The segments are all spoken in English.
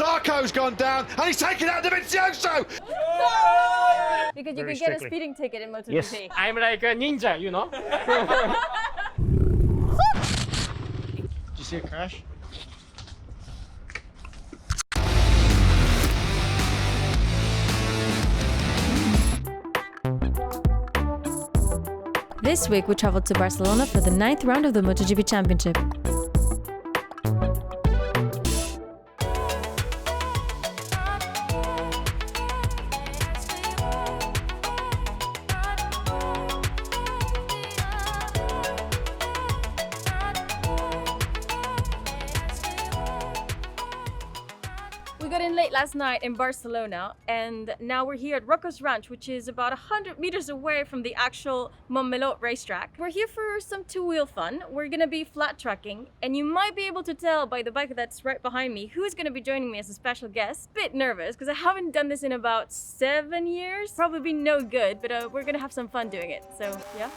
Zarco's gone down and he's taken out Davizioso! Because you Very can get a strictly. speeding ticket in MotoGP. Yes, I'm like a ninja, you know. Did you see a crash? This week we traveled to Barcelona for the 9th round of the MotoGP Championship. We got in late last night in Barcelona, and now we're here at Ruckus Ranch, which is about 100 meters away from the actual Montmeló racetrack. We're here for some two-wheel fun. We're gonna be flat tracking, and you might be able to tell by the bike that's right behind me who's gonna be joining me as a special guest. Bit nervous because I haven't done this in about 7 years. Probably be no good, but we're gonna have some fun doing it. So yeah.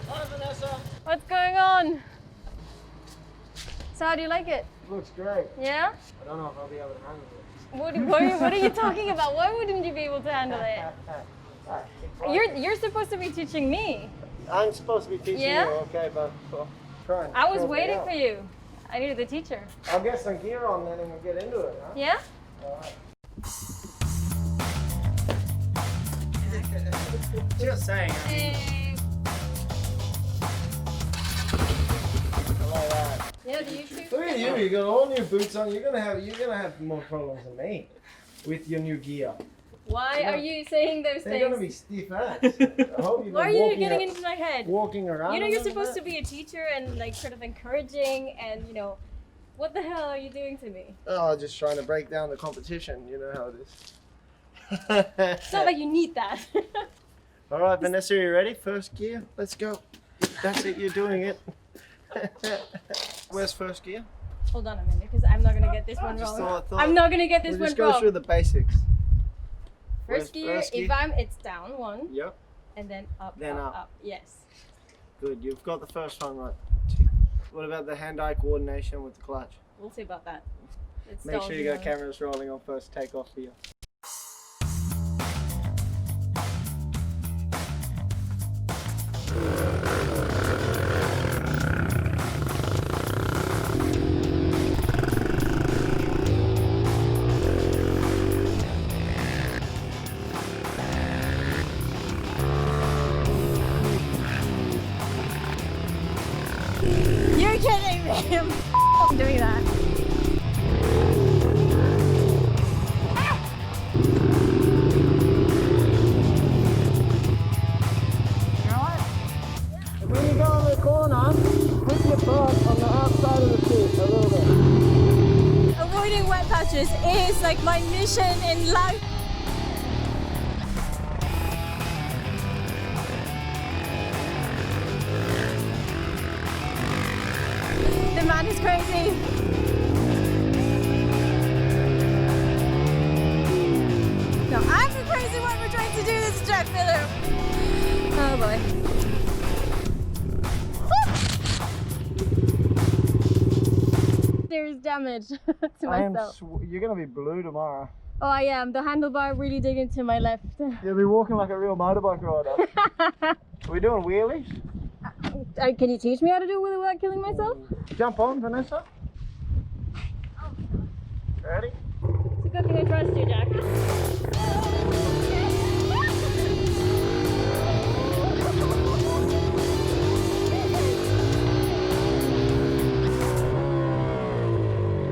Hi Vanessa! What's going on? So how do you like it? Looks great. Yeah? I don't know if I'll be able to handle it. What are you talking about? Why wouldn't you be able to handle it? You're supposed to be teaching me. I'm supposed to be teaching Yeah? you, okay, but try and I was help me waiting out. for you. I needed a teacher. I'll get some gear on then and we'll get into it, huh? Yeah? Alright. Just saying. Like that. Yeah, do you too? Look at you got all new boots on. You're gonna have more problems than me with your new gear. Why are you saying those They're gonna be things? stiff ass. I hope you've Why are been you walking getting a- into my head? walking around. You know and you're all supposed that. to be a teacher and like sort of encouraging and you know, what the hell are you doing to me? Oh, just trying to break down the competition. You know how it is. It's not like you need that. All right, Vanessa, are you ready? First gear. Let's go. That's it. You're doing it. Where's first gear? Hold on a minute, because I'm not gonna get this one Just wrong. thought- I'm not gonna get this We'll one just go wrong. through the basics. First gear, First gear? if I'm, it's down one, Yep. and then up, Then up, up. up. Yes. Good. You've got the first one right. What about the hand-eye coordination with the clutch? We'll see about that. It's Make sure you got dodgy, cameras rolling on first takeoff here. You're kidding me! I'm doing that. You know what? When you go on the corner, put your butt on the outside of the seat a little bit. Avoiding wet patches is like my mission in life. The man is crazy. No, I'm the crazy one for trying to do this track, Miller. Oh boy. There's damage to myself. You're gonna be blue tomorrow. Oh, I am. The handlebar really dig into my left. You'll be walking like a real motorbike rider. Are we doing wheelies? Can you teach me how to do it without killing myself? Jump on, Vanessa. Ready? It's a good thing I trust you, Jack.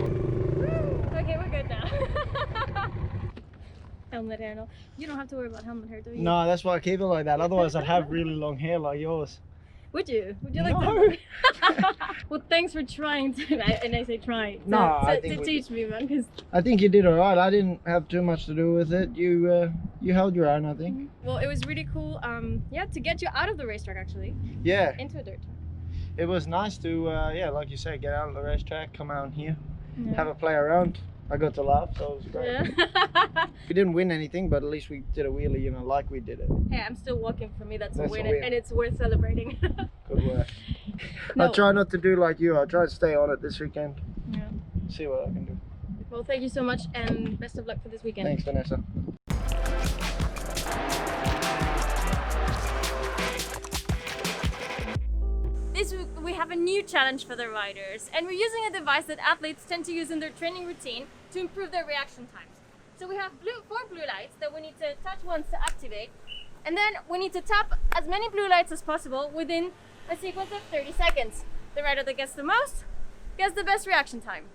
Okay, we're good now. Helmet hair, no. You don't have to worry about helmet hair, do you? No, that's why I keep it like that. Otherwise, I'd have really long hair like yours. Would you? Would you like No. to? Well, thanks for trying to, and I say try, to, No, I think to we- teach me, man, because, I think you did all right. I didn't have too much to do with it. You held your own, I think. well, it was really cool, yeah, to get you out of the racetrack, actually, Yeah, into a dirt track. it was nice to, yeah, like you say, get out of the racetrack, come out here, Yeah. have a play around. I got to laugh, so it was great. Yeah. We didn't win anything, but at least we did a wheelie, you know, like we did it. Hey, I'm still walking. For me, that's a That's win, a win. and it's worth celebrating. Good work. No. I'll try not to do like you. I'll try to stay on it this weekend. Yeah. See what I can do. Well, thank you so much, and best of luck for this weekend. Thanks, Vanessa. This week we have a new challenge for the riders, and we're using a device that athletes tend to use in their training routine to improve their reaction times. So we have four blue lights that we need to touch once to activate, and then we need to tap as many blue lights as possible within a sequence of 30 seconds. The rider that gets the most gets the best reaction time.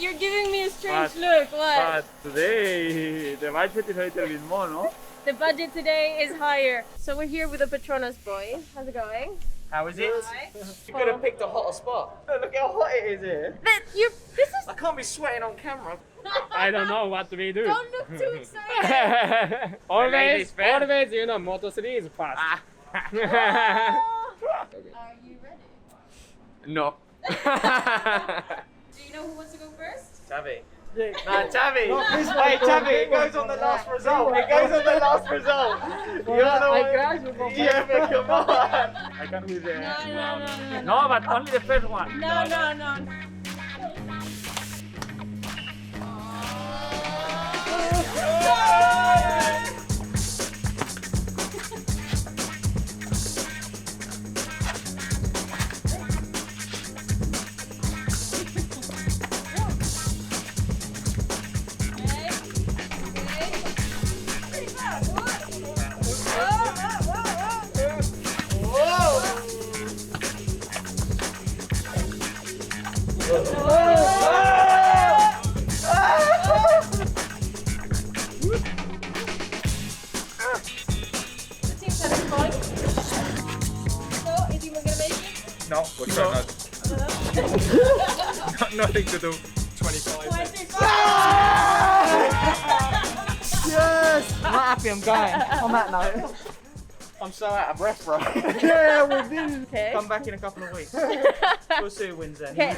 You're giving me a strange look. What? But today the budget is a little bit more, no? The budget today is higher. So we're here with the Petronas boy. How's it going? How is it? Hi. You could have picked a hotter spot. Look how hot it is here. This is. I can't be sweating on camera. I don't know what we do. Don't look too excited. always, you know, Moto3 is fast. Are you ready? No. Do you know who wants to go first? Xavi. Nah, Xavi. Hey, Xavi, it goes on the last result. It goes on the last result. Yeah, but come on. I can't be there. No, No, but only the first one. No. No, for sure not. Nothing to do. 25. Yes! I'm not happy I'm going. On that note. I'm so out of breath, bro. Yeah, we did. Okay. Come back in a couple of weeks. We'll see who wins then. Okay,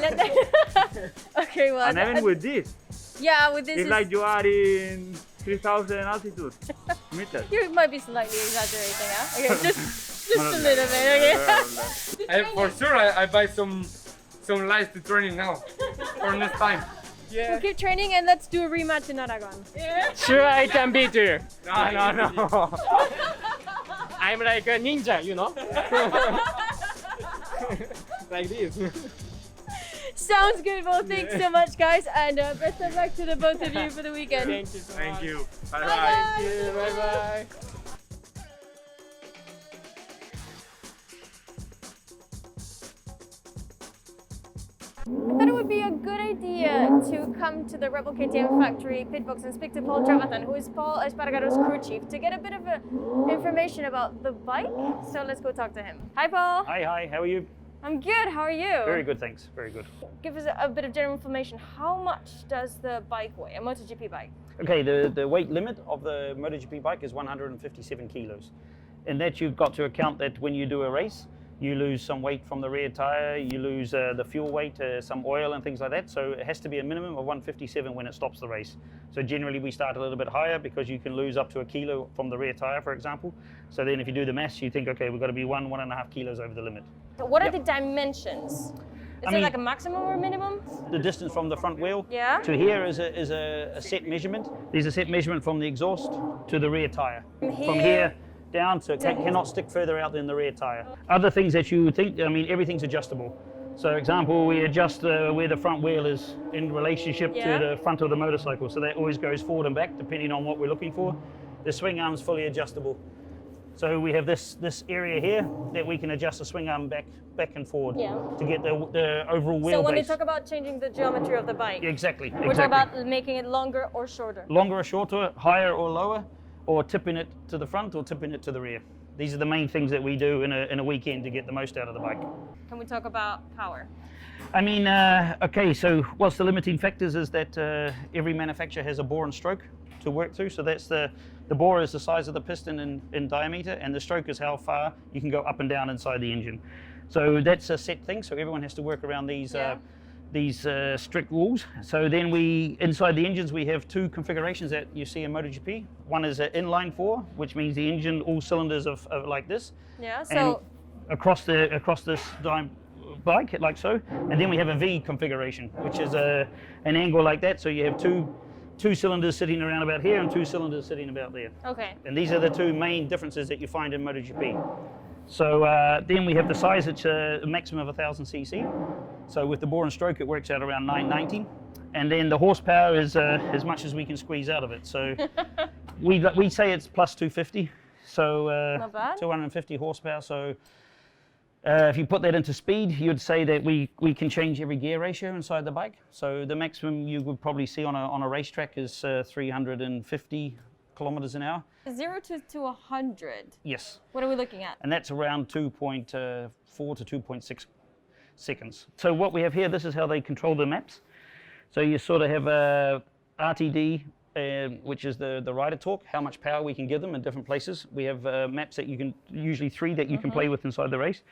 okay, well. And even with this, Yeah, with this. it's like you are in 3,000 altitude meters. You might be slightly exaggerating, huh? Okay, just a little bit, okay? For sure, I buy some lights to training now for next time. We'll keep training and let's do a rematch in Aragon. Yeah. Sure, I can beat you. No. I'm like a ninja, you know. Like this. Sounds good. Well, thanks so much, guys, and best of luck to the both of you for the weekend. Thank you so much. Thank you. Bye Bye. bye. Thank you. Bye bye. I thought it would be a good idea to come to the Red Bull KTM factory pitbox and speak to Paul Trevathan, who is Paul Espargaro's crew chief, to get a bit of information about the bike. So let's go talk to him. Hi, Paul. Hi, how are you? I'm good. How are you? Very good, thanks. Very good. Give us a bit of general information. How much does the bike weigh, a MotoGP bike? Okay, the weight limit of the MotoGP bike is 157 kilos. In that, you've got to account that when you do a race, you lose some weight from the rear tire, you lose the fuel weight, some oil and things like that. So it has to be a minimum of 157 when it stops the race. So generally we start a little bit higher because you can lose up to a kilo from the rear tire, for example. So then if you do the maths, you think, okay, we've got to be 1.5 kilos over the limit. So what are the dimensions? Is there like a maximum or a minimum? The distance from the front wheel Yeah. to here is a set measurement. There's a set measurement from the exhaust to the rear tire. From here down, so it cannot stick further out than the rear tire. Other things that you think, I mean, everything's adjustable. So example, we adjust where the front wheel is in relationship to the front of the motorcycle. So that always goes forward and back depending on what we're looking for. The swing arm is fully adjustable. So we have this area here that we can adjust the swing arm back and forward to get the overall wheelbase. So when you talk about changing the geometry of the bike, Exactly. we're talking about making it longer or shorter. Longer or shorter, higher or lower, or tipping it to the front or tipping it to the rear. These are the main things that we do in a weekend to get the most out of the bike. Can we talk about power? I mean, okay, so what's the limiting factors is that every manufacturer has a bore and stroke to work through. So that's the bore is the size of the piston in diameter, and the stroke is how far you can go up and down inside the engine. So that's a set thing, so everyone has to work around these these strict rules. So then inside the engines, we have two configurations that you see in MotoGP. One is an inline 4, which means the engine, all cylinders are like this. Yeah, so And across this bike, like so. And then we have a V configuration, which is an angle like that. So you have two cylinders sitting around about here and two cylinders sitting about there. okay. And these are the two main differences that you find in MotoGP. So then we have the size, it's a maximum of 1000 cc. So with the bore and stroke, it works out around 990. And then the horsepower is as much as we can squeeze out of it. So we say it's plus 250. So Not bad. 250 horsepower. So if you put that into speed, you'd say that we can change every gear ratio inside the bike. So the maximum you would probably see on a racetrack is 350 kilometers an hour. 0 to 100. Yes. What are we looking at? And that's around 2.4 to 2.6 seconds. So what we have here, this is how they control the maps. So you sort of have a RTD, which is the rider torque, how much power we can give them in different places. We have maps that you can, usually 3 that you can play with inside the race.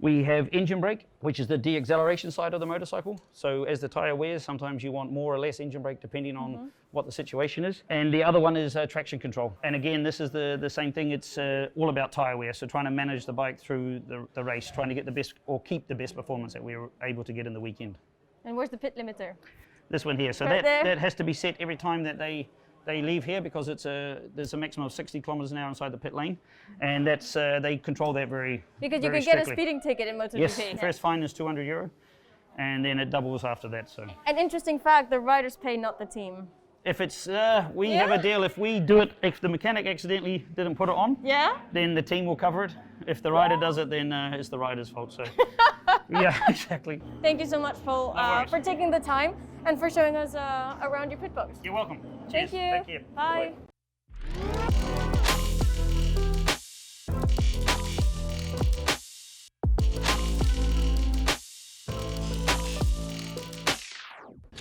We have engine brake, which is the de-acceleration side of the motorcycle. So as the tire wears, sometimes you want more or less engine brake depending on what the situation is. And the other one is traction control. And again, this is the same thing. It's all about tire wear. So trying to manage the bike through the race, trying to get the best or keep the best performance that we were able to get in the weekend. And where's the pit limiter? This one here. So Right there. that has to be set every time that they leave here, because there's a maximum of 60 kilometers an hour inside the pit lane, and that's they control that very Because you very can get a strictly. speeding ticket in MotoGP. Yes, first fine is €200, and then it doubles after that. So An interesting fact, the riders pay, not the team. if it's we have a deal. If we do it, if the mechanic accidentally didn't put it on, Yeah? then the team will cover it. If the rider does it, then it's the rider's fault. So yeah, exactly. Thank you so much, Paul, worries. for taking the time and for showing us around your pit box. You're welcome. Thank Cheers. you. Thank you. Bye.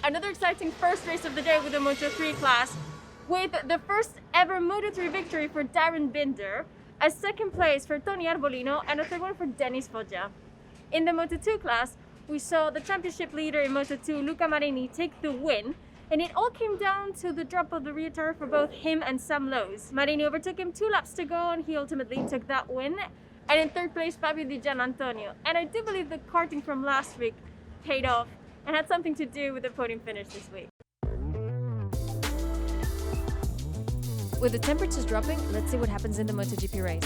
Another exciting first race of the day with the Moto3 class, with the first ever Moto3 victory for Darren Binder, a second place for Tony Arbolino, and a third one for Dennis Foggia. In the Moto2 class, we saw the championship leader in Moto2, Luca Marini, take the win, and it all came down to the drop of the rear tire for both him and Sam Lowes. Marini overtook him 2 laps to go, and he ultimately took that win. And in third place, Fabio Di Gianantonio. And I do believe the karting from last week paid off and had something to do with the podium finish this week. With the temperatures dropping, let's see what happens in the MotoGP race.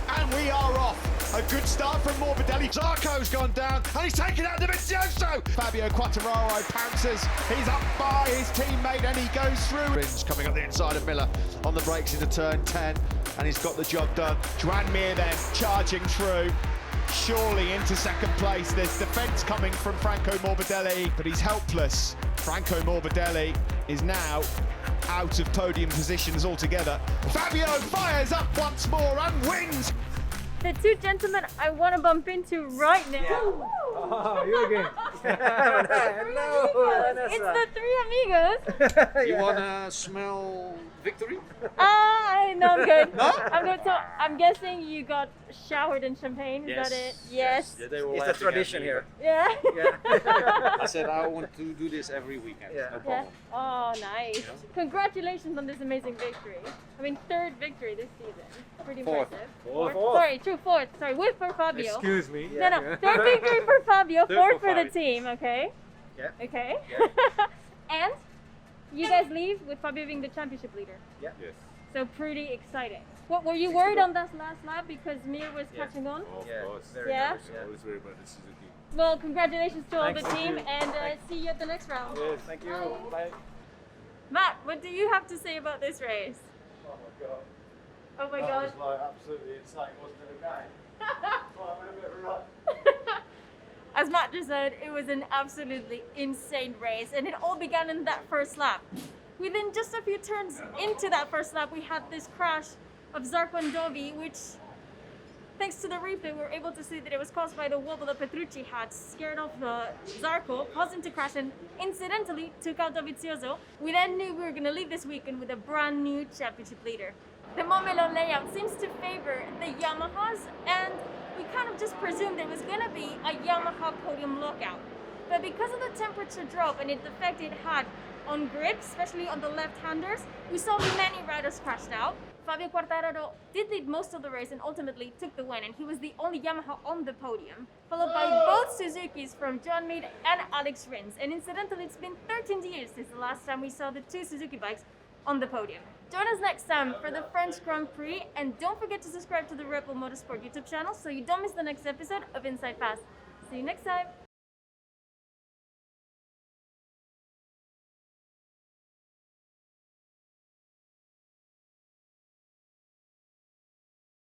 And we are off. A good start from Morbidelli. Zarco's gone down, and he's taken out Dovizioso. Fabio Quartararo pounces. He's up by his teammate, and he goes through. Rins coming up the inside of Miller on the brakes into turn 10, and he's got the job done. Joan Mir then charging through. Surely into second place. There's defence coming from Franco Morbidelli, but he's helpless. Franco Morbidelli is now out of podium positions altogether. Fabio fires up once more and wins. The two gentlemen I want to bump into right now. Oh, you again. Hello, Vanessa. It's the three amigos. You wanna smell victory? No, I'm good. I'm good. So I'm guessing you got showered in champagne. Is that it? Yes. Yeah, they were It's a laughing at tradition me. here. Yeah. I said I want to do this every weekend. Yeah. No Yeah. problem. Oh, nice. Congratulations on this amazing victory. I mean, third victory this season. Pretty Fourth. impressive. Fourth. Sorry, true, fourth. Sorry, with for Fabio. Excuse me. No, third victory for Fabio, Third fourth for for the Fabio. team, okay? Yeah. Okay. And you guys leave with Fabio being the championship leader. Yes. So pretty exciting. What were you worried on that last lap because Mir was catching on? Of Yeah, course. very Yeah. nervous, yeah. Always very bad. This is the team. Well, congratulations to all the Thanks. team and see you at the next round. Yes, thank you. Bye. Matt, what do you have to say about this race? Oh my god. Oh my That god. was like absolutely insane, wasn't it, again? Well, I went a bit right. As Matt just said, it was an absolutely insane race and it all began in that first lap. Within just a few turns into that first lap, we had this crash of Zarco and Dovi, which, thanks to the replay, we were able to see that it was caused by the wobble that Petrucci had, scared off Zarco, caused him to crash and incidentally took out Dovizioso. We then knew we were going to leave this weekend with a brand new championship leader. The Momelo layout seems to favor the Yamahas, and we kind of just presumed it was going to be a Yamaha podium lockout. But because of the temperature drop and the effect it had on grip, especially on the left-handers, we saw many riders crashed out. Fabio Quartararo did lead most of the race and ultimately took the win, and he was the only Yamaha on the podium, followed by both Suzukis from John Mead and Alex Rins. And incidentally, it's been 13 years since the last time we saw the two Suzuki bikes on the podium. Join us next time for the French Grand Prix, and don't forget to subscribe to the Red Bull Motorsport YouTube channel so you don't miss the next episode of Inside Pass. See you next time!